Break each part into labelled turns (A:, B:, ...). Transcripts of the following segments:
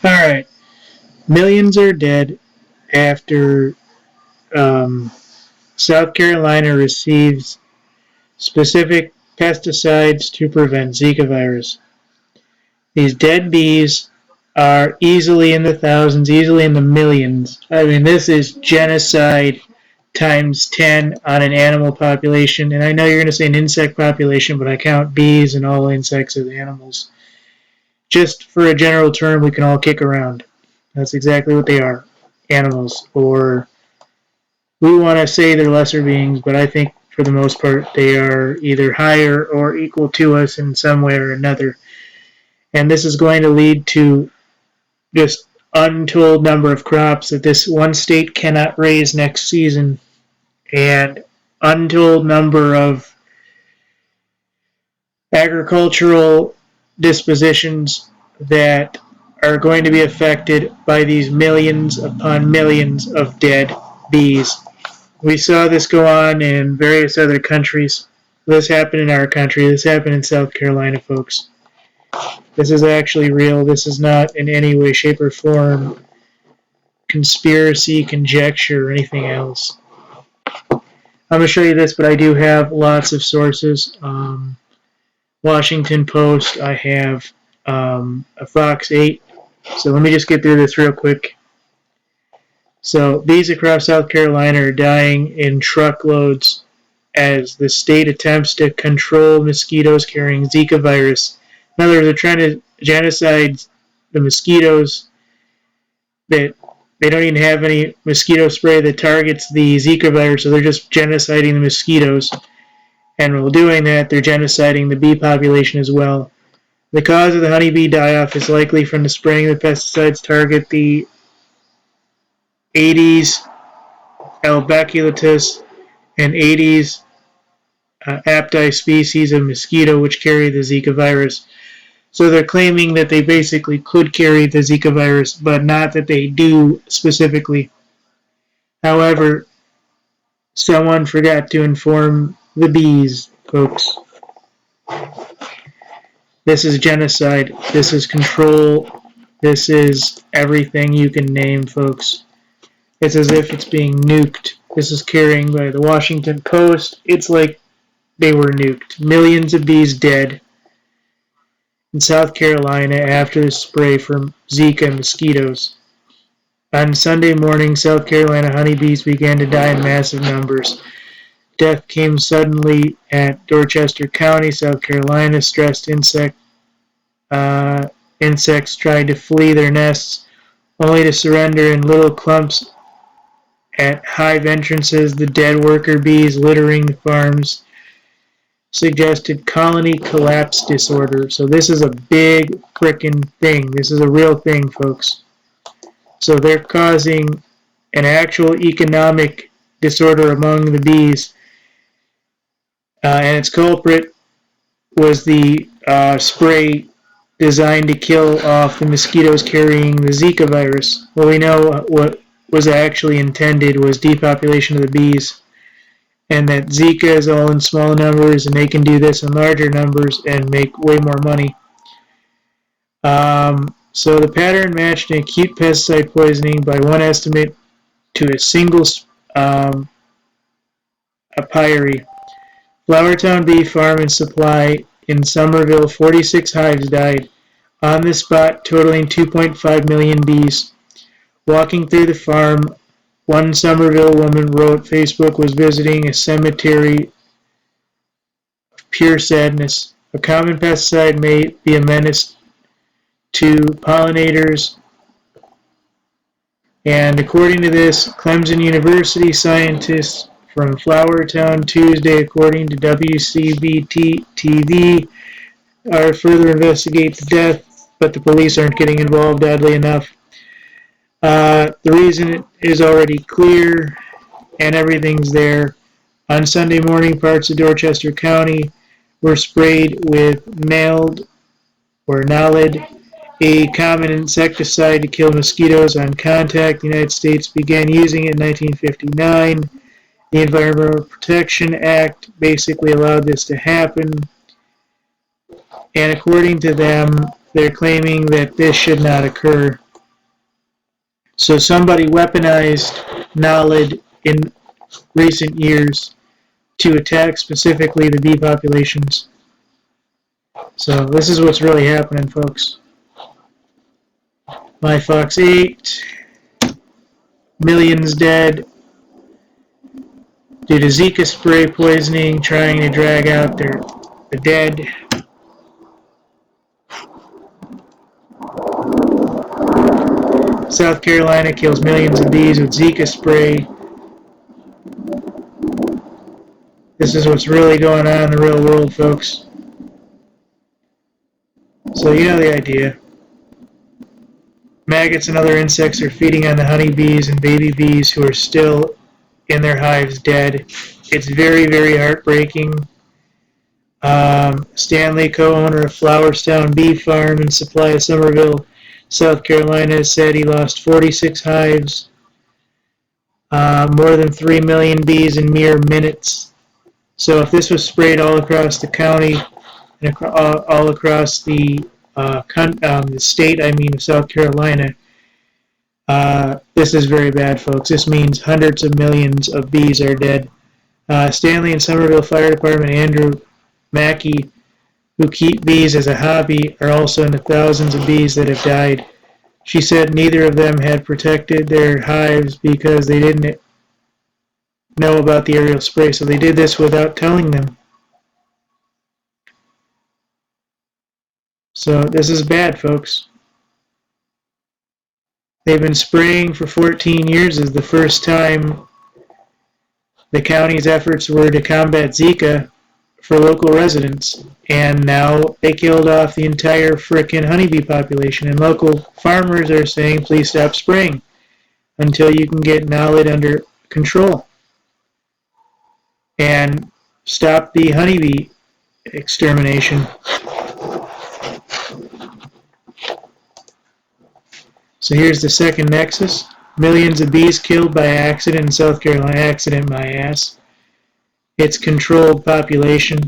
A: Alright. Millions are dead after South Carolina receives specific pesticides to prevent Zika virus. These dead bees are easily in the thousands, easily in the millions. I mean, this is genocide times 10 on an animal population. And I know you're going to say an insect population, but I count bees and all insects as animals. Just for a general term we can all kick around. That's exactly what they are. Animals. Or we want to say they're lesser beings, but I think for the most part they are either higher or equal to us in some way or another. And this is going to lead to just untold number of crops that this one state cannot raise next season, and untold number of agricultural dispositions that are going to be affected by these millions upon millions of dead bees. We saw this go on in various other countries. This happened in our country. This happened in South Carolina, folks. This is actually real. This is not in any way, shape, or form conspiracy, conjecture, or anything else. I'm going to show you this, but I do have lots of sources. Washington Post, I have a Fox 8. So let me just get through this real quick. So bees across South Carolina are dying in truckloads as the state attempts to control mosquitoes carrying Zika virus. In other words, they're trying to genocide the mosquitoes. That they don't even have any mosquito spray that targets the Zika virus, so they're just genociding the mosquitoes. And while doing that, they're genociding the bee population as well. The cause of the honeybee die-off is likely from the spraying of the pesticides target the Aedes albiculatus and Aedes aegypti species of mosquito which carry the Zika virus. So they're claiming that they basically could carry the Zika virus, but not that they do specifically. However, someone forgot to inform the bees, folks. This is genocide. This is control. This is everything you can name, folks. It's as if it's being nuked. This is carrying by the Washington Post. It's like they were nuked. Millions of bees dead in South Carolina after the spray from Zika mosquitoes. On Sunday morning, South Carolina honeybees began to die in massive numbers. Death came suddenly at Dorchester County, South Carolina. Stressed insects tried to flee their nests, only to surrender in little clumps at hive entrances. The dead worker bees littering the farms suggested colony collapse disorder. So this is a big frickin' thing. This is a real thing, folks. So they're causing an actual economic disorder among the bees. And its culprit was the spray designed to kill off the mosquitoes carrying the Zika virus. Well, we know what was actually intended was depopulation of the bees, and that Zika is all in small numbers, and they can do this in larger numbers and make way more money. So the pattern matched an acute pesticide poisoning by one estimate to a single apiary. Flowertown Bee Farm and Supply in Summerville, 46 hives died on the spot, totaling 2.5 million bees. Walking through the farm, one Summerville woman wrote Facebook was visiting a cemetery of pure sadness. A common pesticide may be a menace to pollinators. And according to this, Clemson University scientists from Flowertown Tuesday, according to WCBT-TV, are further investigate the death, but the police aren't getting involved, oddly enough. The reason is already clear, and everything's there. On Sunday morning, parts of Dorchester County were sprayed with naled, a common insecticide to kill mosquitoes on contact. The United States began using it in 1959. The Environmental Protection Act basically allowed this to happen. And according to them, they're claiming that this should not occur. So somebody weaponized naled in recent years to attack specifically the bee populations. So this is what's really happening, folks. My fox ate, millions dead due to Zika spray poisoning, trying to drag out the dead. South Carolina kills millions of bees with Zika spray. This is what's really going on in the real world, folks. So you know the idea. Maggots and other insects are feeding on the honeybees and baby bees who are still in their hives dead. It's very, very heartbreaking. Stanley, co-owner of Flowertown Bee Farm and Supply of Summerville, South Carolina, said he lost 46 hives, more than 3 million bees in mere minutes. So if this was sprayed all across the county and all across the state, of South Carolina, this is very bad, folks. This means hundreds of millions of bees are dead. Stanley and Summerville Fire Department Andrew Mackey, who keep bees as a hobby, are also in the thousands of bees that have died. She said neither of them had protected their hives because they didn't know about the aerial spray, so they did this without telling them. So this is bad, folks. They've been spraying for 14 years. This is the first time the county's efforts were to combat Zika for local residents, and now they killed off the entire frickin' honeybee population, and local farmers are saying please stop spraying until you can get naled under control and stop the honeybee extermination. So here's the second nexus. Millions of bees killed by accident in South Carolina. Accident, my ass. It's controlled population.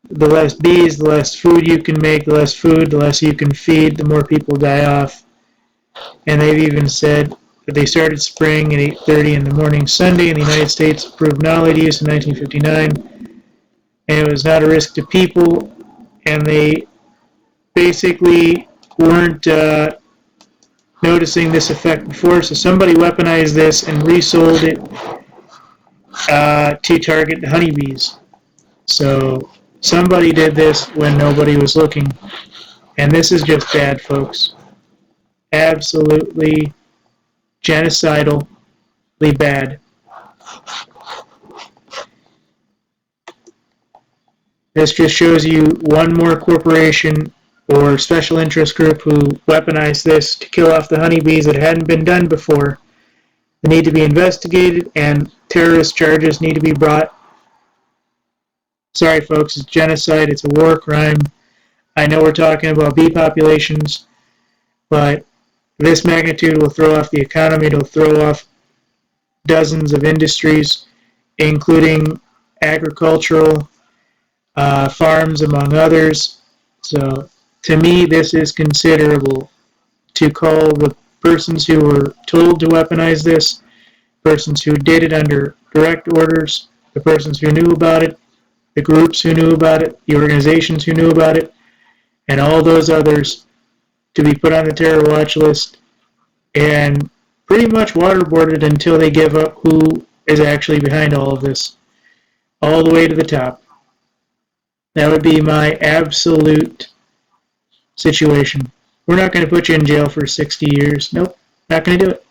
A: The less bees, the less food you can make, the less food, the less you can feed, the more people die off. And they've even said that they started spraying at 8:30 in the morning Sunday, and the United States approved naled use in 1959, and it was not a risk to people, and they basically weren't noticing this effect before, so somebody weaponized this and resold it to target the honeybees. So somebody did this when nobody was looking, and this is just bad, folks. Absolutely genocidally bad. This just shows you one more corporation or special interest group who weaponized this to kill off the honeybees that hadn't been done before. They need to be investigated, and terrorist charges need to be brought. Sorry, folks, it's genocide. It's a war crime. I know we're talking about bee populations, but this magnitude will throw off the economy. It'll throw off dozens of industries, including agricultural, farms, among others. So, to me, this is considerable to call the persons who were told to weaponize this, persons who did it under direct orders, the persons who knew about it, the groups who knew about it, the organizations who knew about it, and all those others to be put on the terror watch list and pretty much waterboarded until they give up who is actually behind all of this, all the way to the top. That would be my absolute situation. We're not going to put you in jail for 60 years. Nope, not going to do it.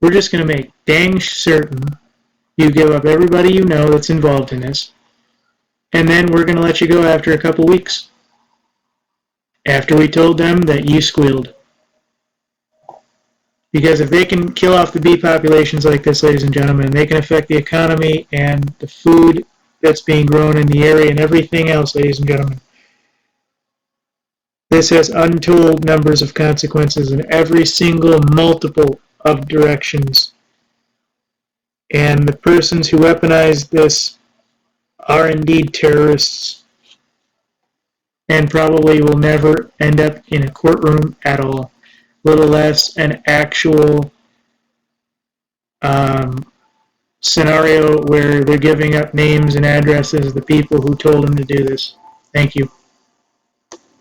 A: We're just going to make dang certain you give up everybody you know that's involved in this, and then we're going to let you go after a couple weeks, after we told them that you squealed. Because if they can kill off the bee populations like this, ladies and gentlemen, they can affect the economy and the food that's being grown in the area and everything else, ladies and gentlemen. This has untold numbers of consequences in every single multiple of directions. And the persons who weaponize this are indeed terrorists and probably will never end up in a courtroom at all. little less an actual scenario where they're giving up names and addresses of the people who told them to do this. Thank you.